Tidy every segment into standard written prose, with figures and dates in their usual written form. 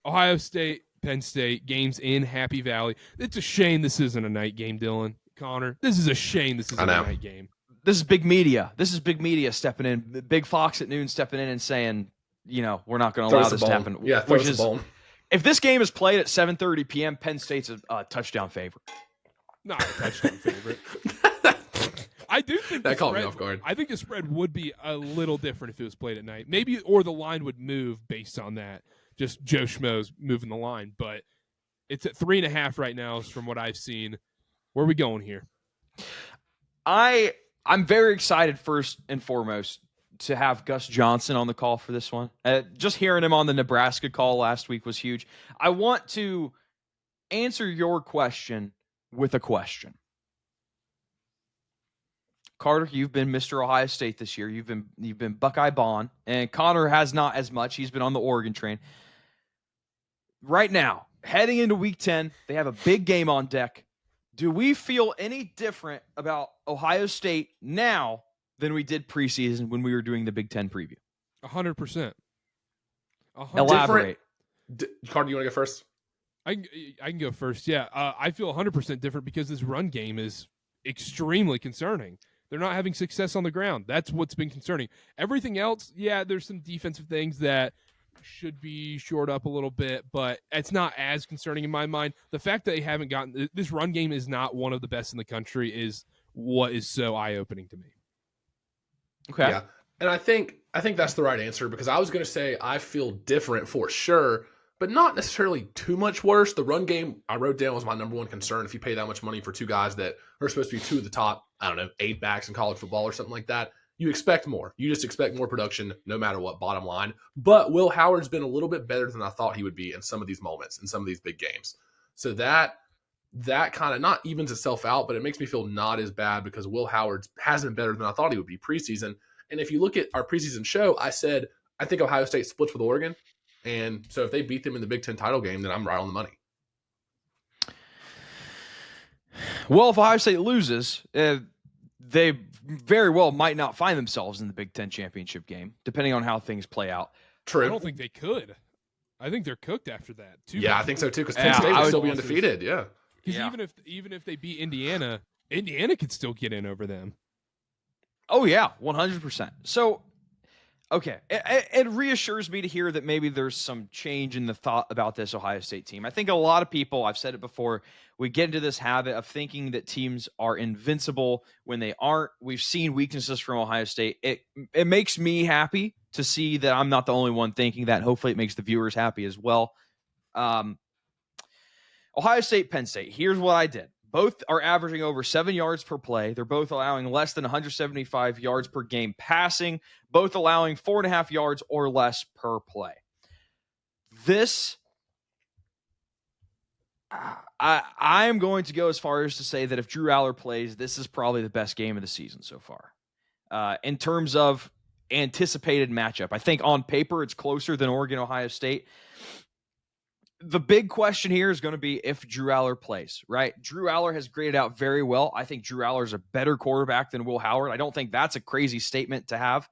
Ohio State, Penn State, games in Happy Valley. It's a shame this isn't a night game, Dylan. Connor, this is a shame this isn't a night game. This is big media. This is big media stepping in. Big Fox at noon stepping in and saying, we're not going to allow this to happen. Yeah, throw us a bone. If this game is played at 7:30 p.m., Penn State's a touchdown favorite. Not a touchdown favorite. I do think that caught me off guard. I think the spread would be a little different if it was played at night. Maybe, or the line would move based on that. Just Joe Schmo's moving the line. But it's at 3.5 right now from what I've seen. Where are we going here? I'm very excited, first and foremost, to have Gus Johnson on the call for this one. Just hearing him on the Nebraska call last week was huge. I want to answer your question with a question. Karter, you've been Mr. Ohio State this year. You've been Buckeye Bond, and Connor has not as much. He's been on the Oregon train. Right now, heading into Week 10, they have a big game on deck. Do we feel any different about Ohio State now than we did preseason when we were doing the Big Ten preview? 100%. Elaborate. Carter, you want to go first? I can go first. Yeah, I feel 100% different because this run game is extremely concerning. They're not having success on the ground. That's what's been concerning. Everything else, yeah, there's some defensive things that should be shored up a little bit, but it's not as concerning in my mind. The fact that they haven't gotten this run game is not one of the best in the country is what is so eye-opening to me. Okay. Yeah. And I think that's the right answer because I was going to say I feel different for sure, but not necessarily too much worse. The run game I wrote down was my number one concern. If you pay that much money for two guys that are supposed to be two of the top, 8 backs in college football or something like that, you expect more. You just expect more production no matter what, bottom line. But Will Howard's been a little bit better than I thought he would be in some of these moments, in some of these big games. So that kind of not evens itself out, but it makes me feel not as bad because Will Howard has been better than I thought he would be preseason. And if you look at our preseason show, I said, I think Ohio State splits with Oregon. And so if they beat them in the Big Ten title game, then I'm right on the money. Well, if Ohio State loses, they very well might not find themselves in the Big Ten championship game, depending on how things play out. True. I don't think they could. I think they're cooked after that. I think so too, because Penn State would still be undefeated. Yeah. Because even if they beat Indiana, Indiana could still get in over them. Oh, yeah, 100%. So, okay, it reassures me to hear that maybe there's some change in the thought about this Ohio State team. I think a lot of people, I've said it before, we get into this habit of thinking that teams are invincible when they aren't. We've seen weaknesses from Ohio State. It makes me happy to see that I'm not the only one thinking that. Hopefully it makes the viewers happy as well. Ohio State, Penn State, here's what I did. Both are averaging over 7 yards per play. They're both allowing less than 175 yards per game passing, both allowing 4.5 yards or less per play. I am going to go as far as to say that if Drew Aller plays, this is probably the best game of the season so far. In terms of anticipated matchup, I think on paper it's closer than Oregon, Ohio State. The big question here is going to be if Drew Aller plays, right? Drew Aller has graded out very well. I think Drew Aller is a better quarterback than Will Howard. I don't think that's a crazy statement to have.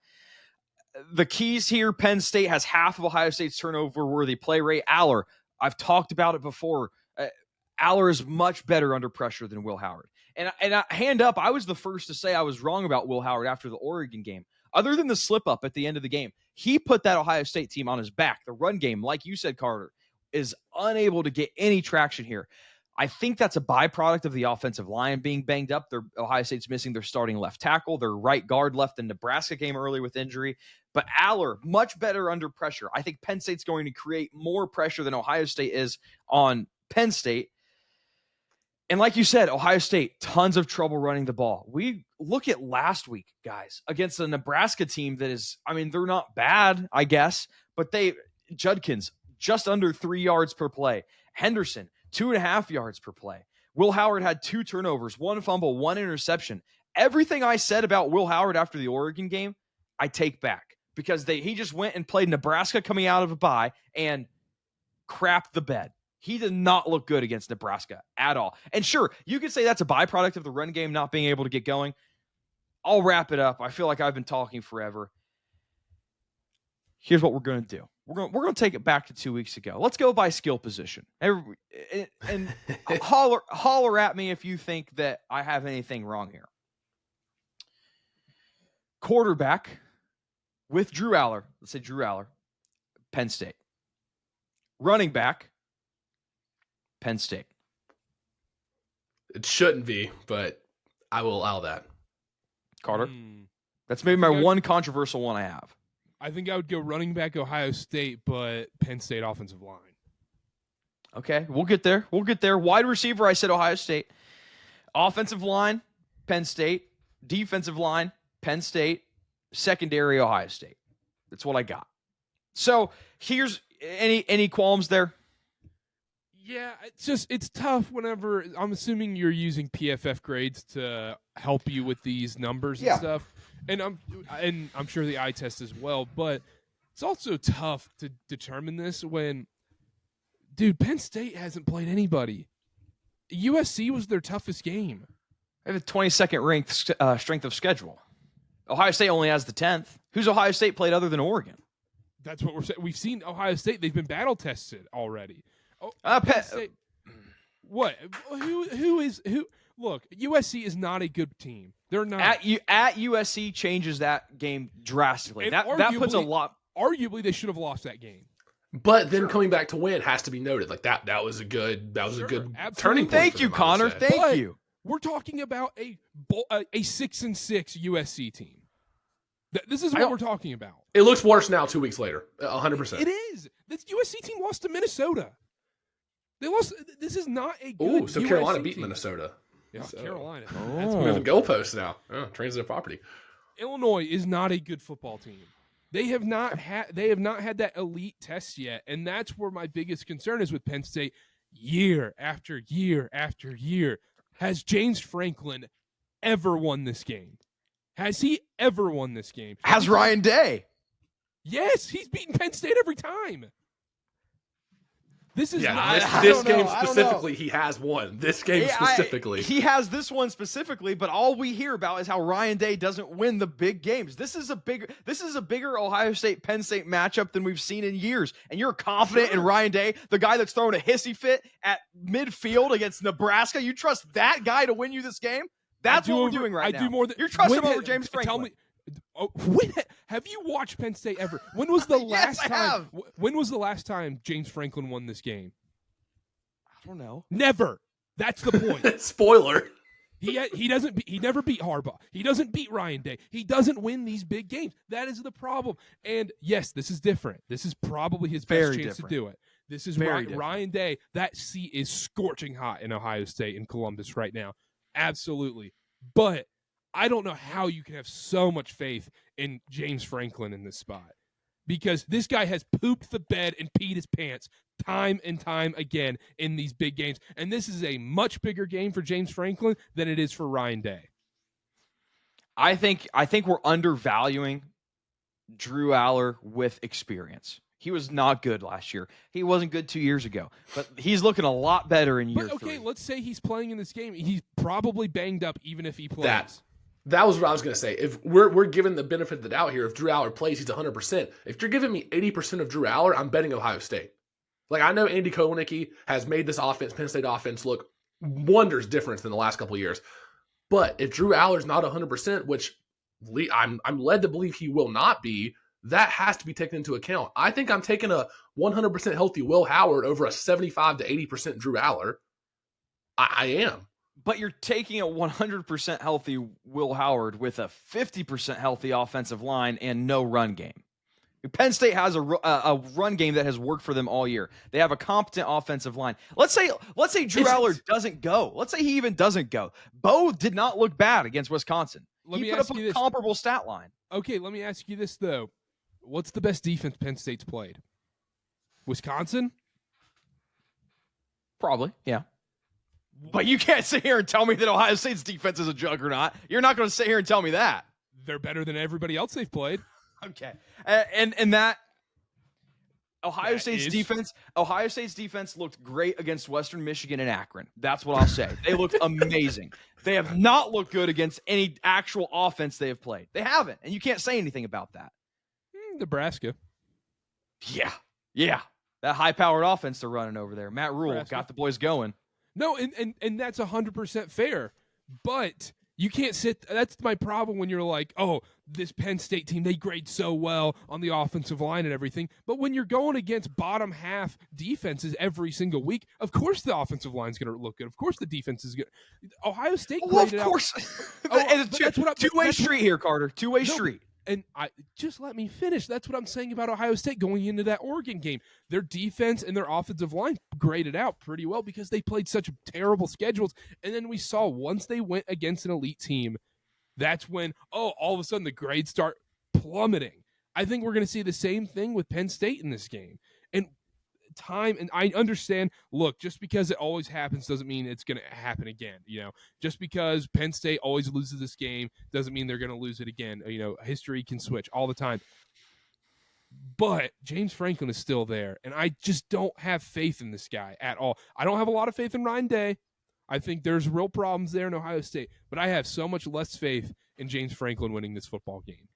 The keys here, Penn State has half of Ohio State's turnover-worthy play rate. Aller, I've talked about it before. Aller is much better under pressure than Will Howard. And hand up, I was the first to say I was wrong about Will Howard after the Oregon game. Other than the slip-up at the end of the game, he put that Ohio State team on his back. The run game, like you said, Karter, is unable to get any traction here. I think that's a byproduct of the offensive line being banged up. Ohio State's missing their starting left tackle. Their right guard left the Nebraska game early with injury. But Aller, much better under pressure. I think Penn State's going to create more pressure than Ohio State is on Penn State. And like you said, Ohio State, tons of trouble running the ball. We look at last week, guys, against a Nebraska team that is, they're not bad, I guess, but Judkins, just under 3 yards per play. Henderson, 2.5 yards per play. Will Howard had 2 turnovers, 1 fumble, 1 interception. Everything I said about Will Howard after the Oregon game, I take back because he just went and played Nebraska coming out of a bye and crapped the bed. He did not look good against Nebraska at all. And sure, you could say that's a byproduct of the run game not being able to get going. I'll wrap it up. I feel like I've been talking forever. Here's what we're going to do. we're gonna take it back to 2 weeks ago. Let's go by skill position. And holler at me if you think that I have anything wrong here. Quarterback with Drew Aller. Let's say Drew Aller, Penn State. Running back, Penn State. It shouldn't be, but I will allow that. Carter. That's maybe my one controversial one I have. I think I would go running back Ohio State, but Penn State offensive line. Okay, we'll get there. Wide receiver, I said Ohio State. Offensive line, Penn State. Defensive line, Penn State. Secondary, Ohio State. That's what I got. So here's any qualms there? Yeah, it's tough whenever I'm assuming you're using PFF grades to help you with these numbers and stuff. And I'm sure the eye test as well, but it's also tough to determine this when, dude, Penn State hasn't played anybody. USC was their toughest game. They have a 22nd ranked strength of schedule. Ohio State only has the 10th. Who's Ohio State played other than Oregon? That's what we're saying. We've seen Ohio State. They've been battle tested already. Penn State, what? Who? Look, USC is not a good team. They're not. At USC changes that game drastically. That puts a lot. Arguably, they should have lost that game. But then coming back to win has to be noted. Like that was a good Absolutely. turning point. Thank you, Connor. Thank you. We're talking about a 6-6 USC team. This is what we're talking about. It looks worse now 2 weeks later. 100%. It is. This USC team lost to Minnesota. They lost. This is not a good. Oh, so USC Carolina beat team. Minnesota. Yeah, So- Carolina. That's moving goalposts now. Oh, transitive property. Illinois is not a good football team. They have not had that elite test yet, and that's where my biggest concern is with Penn State. Year after year after year, has James Franklin ever won this game? Has he ever won this game? Has Ryan Day? Yes, he's beaten Penn State every time. This is this game specifically. He has won this game specifically. He has this one specifically, but all we hear about is how Ryan Day doesn't win the big games. This is a bigger Ohio State Penn State matchup than we've seen in years. And you're confident in Ryan Day, the guy that's throwing a hissy fit at midfield against Nebraska. You trust that guy to win you this game? That's what we're doing right now. I do more than you're trusting him over James Franklin. Tell me. Have you watched Penn State ever? When was the last I time? have. When was the last time James Franklin won this game? I don't know. Never. That's the point. Spoiler. He doesn't. He never beat Harbaugh. He doesn't beat Ryan Day. He doesn't win these big games. That is the problem. And yes, this is different. This is probably his best chance to do it. This is Ryan Day. That seat is scorching hot in Ohio State and Columbus right now. Absolutely. But I don't know how you can have so much faith in James Franklin in this spot, because this guy has pooped the bed and peed his pants time and time again in these big games. And this is a much bigger game for James Franklin than it is for Ryan Day. I think we're undervaluing Drew Aller with experience. He was not good last year. He wasn't good 2 years ago, but he's looking a lot better in year 3. Okay, let's say he's playing in this game. He's probably banged up even if he plays. That was what I was going to say. If we're given the benefit of the doubt here, if Drew Aller plays, he's 100%. If you're giving me 80% of Drew Aller, I'm betting Ohio State. Like, I know Andy Koenig has made this offense, Penn State offense, look wonders different than the last couple of years. But if Drew Aller's not 100%, which I'm led to believe he will not be, that has to be taken into account. I think I'm taking a 100% healthy Will Howard over a 75 to 80% Drew Aller. I am. But you're taking a 100% healthy Will Howard with a 50% healthy offensive line and no run game. Penn State has a run game that has worked for them all year. They have a competent offensive line. Let's say Drew Aller doesn't go. Let's say he even doesn't go. Bo did not look bad against Wisconsin. He put up a comparable stat line. Okay, let me ask you this, though. What's the best defense Penn State's played? Wisconsin? Probably, yeah. But you can't sit here and tell me that Ohio State's defense is a juggernaut. You're not going to sit here and tell me that. They're better than everybody else they've played. Okay. And that Ohio State's defense looked great against Western Michigan and Akron. That's what I'll say. They looked amazing. They have not looked good against any actual offense they have played. They haven't, and you can't say anything about that. Nebraska. Yeah. Yeah, that high-powered offense they're running over there. Matt Rule Nebraska. got the boys going. No, and that's 100% fair. But you can't sit. That's my problem when you're like, oh, this Penn State team, they grade so well on the offensive line and everything. But when you're going against bottom half defenses every single week, of course the offensive line's going to look good. Of course the defense is good. Ohio State graded of course. out. It's two-way street here, Carter. Two-way street. And I just let me finish. That's what I'm saying about Ohio State going into that Oregon game. Their defense and their offensive line graded out pretty well because they played such terrible schedules. And then we saw once they went against an elite team, that's when, all of a sudden the grades start plummeting. I think we're going to see the same thing with Penn State in this game. And I understand, look, just because it always happens doesn't mean it's going to happen again. Just because Penn State always loses this game doesn't mean they're going to lose it again. History can switch all the time. But James Franklin is still there, and I just don't have faith in this guy at all. I don't have a lot of faith in Ryan Day. I think there's real problems there in Ohio State, but I have so much less faith in James Franklin winning this football game.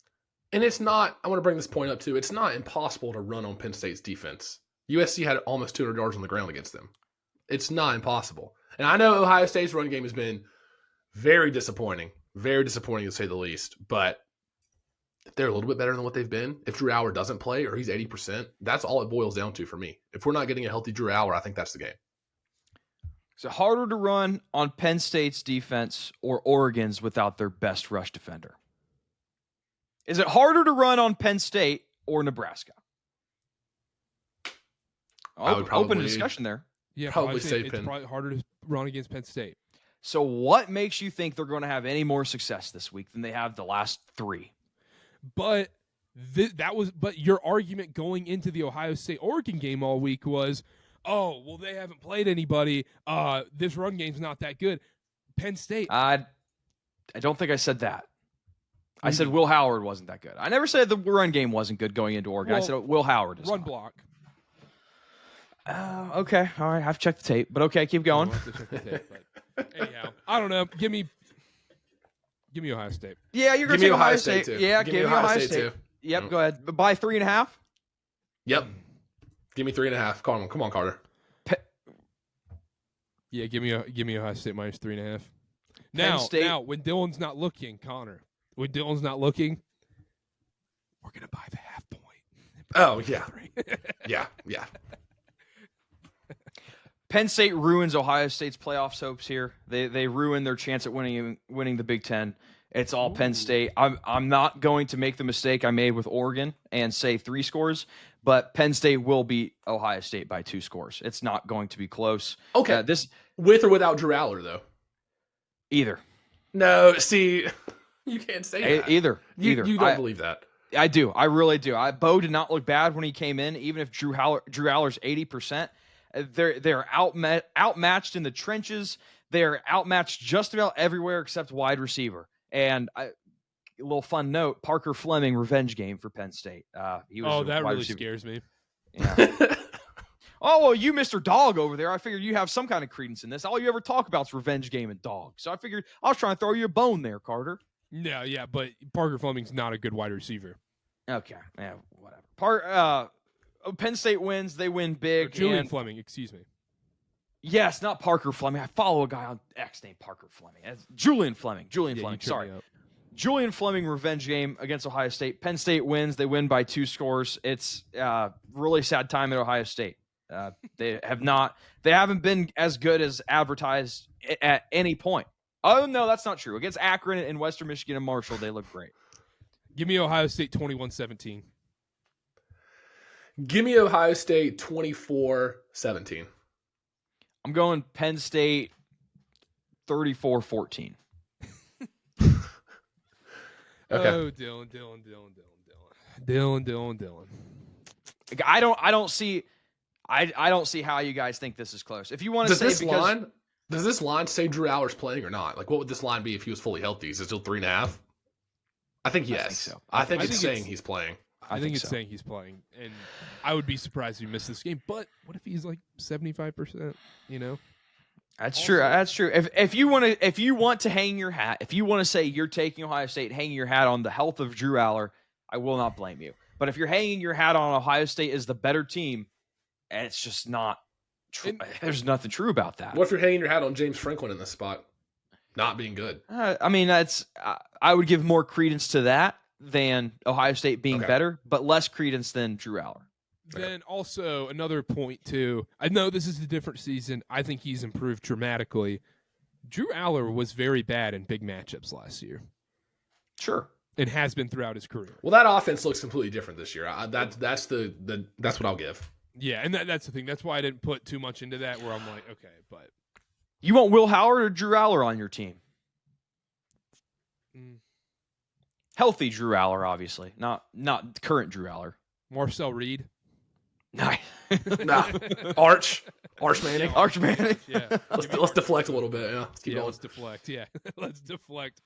And it's not, I want to bring this point up too, it's not impossible to run on Penn State's defense. USC had almost 200 yards on the ground against them. It's not impossible. And I know Ohio State's run game has been very disappointing to say the least, but if they're a little bit better than what they've been, if Drew Aller doesn't play or he's 80%, that's all it boils down to for me. If we're not getting a healthy Drew Aller, I think that's the game. Is it harder to run on Penn State's defense or Oregon's without their best rush defender? Is it harder to run on Penn State or Nebraska? I would probably open a discussion there. Yeah, probably say it's Penn. probably harder to run against Penn State. So what makes you think they're going to have any more success this week than they have the last three? But but your argument going into the Ohio State-Oregon game all week was, oh, well, they haven't played anybody. This run game's not that good. Penn State. I don't think I said that. I said Will Howard wasn't that good. I never said the run game wasn't good going into Oregon. I said Will Howard is run not. Block. Okay. All right. I have to check the tape, but okay, keep going. We'll have to check the tape, but anyhow, I don't know. Give me Ohio State. Yeah, you're going to take Ohio State. too. Yeah, give me Ohio State. too. Yep, go ahead. By 3.5? Yep. Give me 3.5. Come on, Carter. Yeah, give me Ohio State minus 3.5. Now, when Dylan's not looking, Connor. When Dylan's not looking, we're gonna buy the half point. Oh yeah, yeah. Penn State ruins Ohio State's playoffs hopes here. They ruin their chance at winning the Big Ten. It's all Penn State. I'm not going to make the mistake I made with Oregon and say 3 scores, but Penn State will beat Ohio State by 2 scores. It's not going to be close. Okay. This with or without Drew Aller though. Either. No, see, you can't say that. Either. You don't believe that. I do. I really do. Bo did not look bad when he came in, even if Drew Aller's 80%. They're outmatched in the trenches. They're outmatched just about everywhere except wide receiver. And a little fun note: Parker Fleming revenge game for Penn State. He was that really receiver. scares me. Yeah. Oh, well, you Mr. Dog over there. I figured you have some kind of credence in this. All you ever talk about is revenge game and dog. So I figured I was trying to throw you a bone there, Carter. No, yeah, but Parker Fleming's not a good wide receiver. Okay, yeah, whatever. Penn State wins. They win big. Julian Fleming, excuse me. Yes, not Parker Fleming. I follow a guy on X named Parker Fleming. It's Julian Fleming. Julian Fleming. Sorry. Julian Fleming revenge game against Ohio State. Penn State wins. They win by 2 scores. It's really sad time at Ohio State. They haven't been as good as advertised at any point. Oh, no, that's not true. Against Akron and Western Michigan and Marshall, they look great. Give me Ohio State 21-17. Give me Ohio State 24-17. I'm going Penn State 34-14. Okay. Oh, Dylan. I don't see how you guys think this is close. If you want to say does this line say Drew Aller's playing or not? Like, what would this line be if he was fully healthy? Is it still 3.5? I think yes. I think so. I think it's saying he's playing. I think it's saying he's playing, and I would be surprised if he missed this game. But what if he's like 75%? That's true. That's true. If you want to hang your hat, if you want to say you're taking Ohio State, hanging your hat on the health of Drew Aller, I will not blame you. But if you're hanging your hat on Ohio State as the better team, And it's just not true. There's nothing true about that. What if you're hanging your hat on James Franklin in this spot? Not being good. I mean, I would give more credence to that than Ohio State being better, but less credence than Drew Aller. Then also another point too. I know this is a different season. I think he's improved dramatically. Drew Aller was very bad in big matchups last year. Sure. And has been throughout his career. Well, that offense looks completely different this year. That's what I'll give. Yeah, and that's the thing. That's why I didn't put too much into that. Where I'm like, okay, but you want Will Howard or Drew Aller on your team? Healthy Drew Aller, obviously, not current Drew Aller. Marcel Reed. Nice. Nah. Arch Manning. Arch Manning. Yeah. Let's deflect a little bit. Yeah. Let's keep going. Let's deflect. Yeah. Let's deflect.